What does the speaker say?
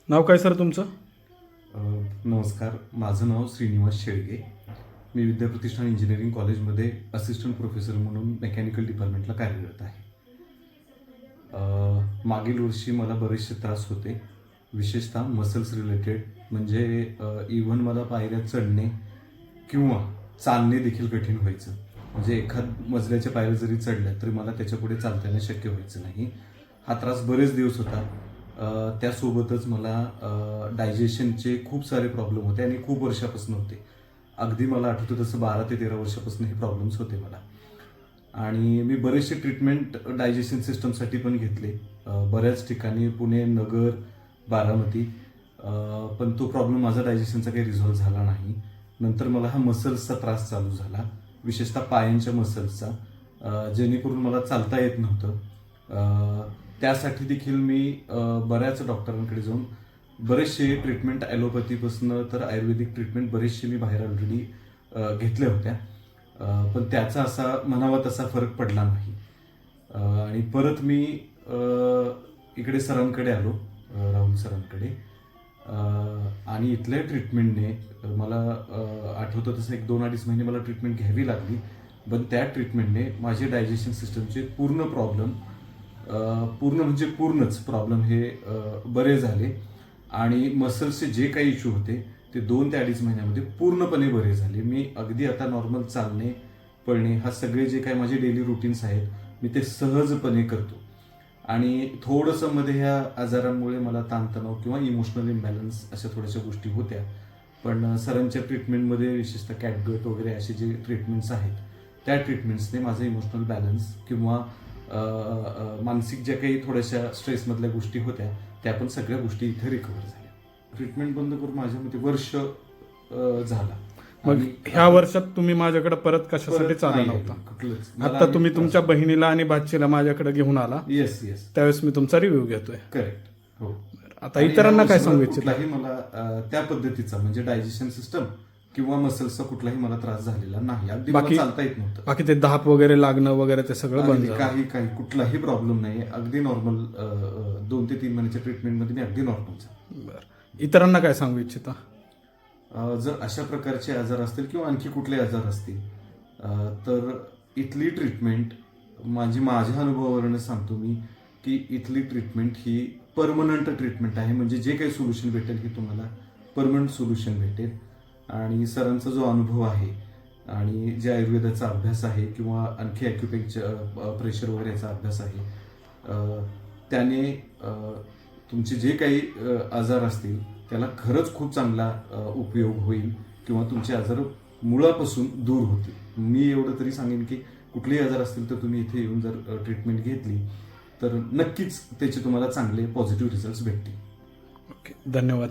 नाव काय सर तुमचं? नमस्कार, माझं नाव श्रीनिवास शेळगे. मी विद्याप्रतिष्ठान इंजिनिअरिंग कॉलेजमध्ये असिस्टंट प्रोफेसर म्हणून मेकॅनिकल डिपार्टमेंटला कार्यरत आहे. मागील वर्षी मला बरेचसे त्रास होते, विशेषतः मसल्स रिलेटेड. म्हणजे इव्हन मला पायऱ्या चढणे किंवा चालणे देखील कठीण व्हायचं. म्हणजे एखाद मजल्याच्या पायऱ्या जरी चढल्या तरी मला त्याच्यापुढे चालता येणं शक्य व्हायचं नाही. हा त्रास बरेच दिवस होता. त्यासोबतच मला डायजेशनचे खूप सारे प्रॉब्लेम होते आणि खूप वर्षापासून होते. अगदी मला आठवतं तसं 12 ते 13 वर्षापासून हे प्रॉब्लेम्स होते मला. आणि मी बरेचसे ट्रीटमेंट डायजेशन सिस्टमसाठी पण घेतले, बऱ्याच ठिकाणी, पुणे, नगर, बारामती. पण तो प्रॉब्लेम माझा डायजेशनचा काही रिझॉल्व्ह झाला नाही. नंतर मला हा मसल्सचा त्रास चालू झाला, विशेषतः पायांच्या मसल्सचा, जेणेकरून मला चालता येत नव्हतं. त्यासाठी देखील मी बऱ्याच डॉक्टरांकडे जाऊन बरेचसे ट्रीटमेंट, ॲलोपॅथीपासून तर आयुर्वेदिक ट्रीटमेंट बरेचसे मी बाहेर ऑलरेडी घेतल्या होत्या. पण त्याचा असा म्हणावा तसा फरक पडला नाही. आणि परत मी इकडे सरांकडे आलो, राहुल सरांकडे. आणि इथल्या ट्रीटमेंटने मला आठवतं तसं 1-2-2.5 महिने मला ट्रीटमेंट घ्यावी लागली. पण त्या ट्रीटमेंटने माझे डायजेशन सिस्टमचे म्हणजे पूर्णच प्रॉब्लेम हे बरे झाले. आणि मसल्सचे जे काही इश्यू होते ते 2 ते 2.5 महिन्यामध्ये पूर्णपणे बरे झाले. मी अगदी आता नॉर्मल चालणे, पळणे, हा सगळे जे काही माझे डेली रुटीन्स आहेत मी ते सहजपणे करतो. आणि थोडंसं मध्ये ह्या आजारांमुळे मला ताणतणाव किंवा इमोशनल इम्बॅलन्स अशा थोड्याशा गोष्टी होत्या. पण सरांच्या ट्रीटमेंटमध्ये, विशेषतः कॅटगट वगैरे असे जे ट्रीटमेंट्स आहेत त्या ट्रीटमेंट्सने माझं इमोशनल बॅलन्स किंवा मानसिक ज्या काही थोड्याशा स्ट्रेसमधल्या गोष्टी होत्या त्या पण सगळ्या गोष्टी इथे रिकव्हर झाल्या. ट्रीटमेंट बंद करून माझ्यामध्ये वर्ष झाला. मग ह्या वर्षात तुम्ही माझ्याकडे परत कशासाठी चालला नव्हता? आता तुम्ही तुमच्या बहिणीला आणि भाचीला माझ्याकडे घेऊन आला. येस. त्यावेळेस मी तुमचा रिव्ह्यू घेतोय. करेक्ट. हो. आता इतरांना काय सांगू इच्छिता? कुठलाही मला त्या पद्धतीचा म्हणजे डायजेशन सिस्टम किंवा मसल्सचा कुठलाही मला त्रास झालेला नाही. अगदी मला चालता येत नव्हतं. बाकी ते धाप वगैरे लागणं वगैरे ते सगळं बंद झालं? काही कुठलाही प्रॉब्लेम नाही. अगदी नॉर्मल 2 ते 3 महिन्याच्या ट्रीटमेंटमध्ये मी अगदी नॉर्मल झालो. बरं, इतरांना काय सांगू इच्छिता? जर अशा प्रकारचे आजार असतील किंवा आणखी कुठले आजार असतील तर इथली ट्रीटमेंट माझ्या अनुभवावरून सांगतो मी की इथली ट्रीटमेंट ही परमनंट ट्रीटमेंट आहे. म्हणजे जे काही सोल्युशन भेटेल हे तुम्हाला परमनंट सोल्युशन भेटेल. आणि सरांचा जो अनुभव आहे आणि जे आयुर्वेदाचा अभ्यास आहे किंवा आणखी प्रेशर वगैरे याचा अभ्यास आहे, त्याने तुमचे जे काही आजार असतील त्याला खरंच खूप चांगला उपयोग होईल किंवा तुमचे आजार मुळापासून दूर होतील. मी एवढं तरी सांगेन की कुठलेही आजार असतील तर तुम्ही इथे येऊन जर ट्रीटमेंट घेतली तर नक्कीच त्याचे तुम्हाला चांगले पॉझिटिव्ह रिझल्ट्स भेटतील. ओके, धन्यवाद.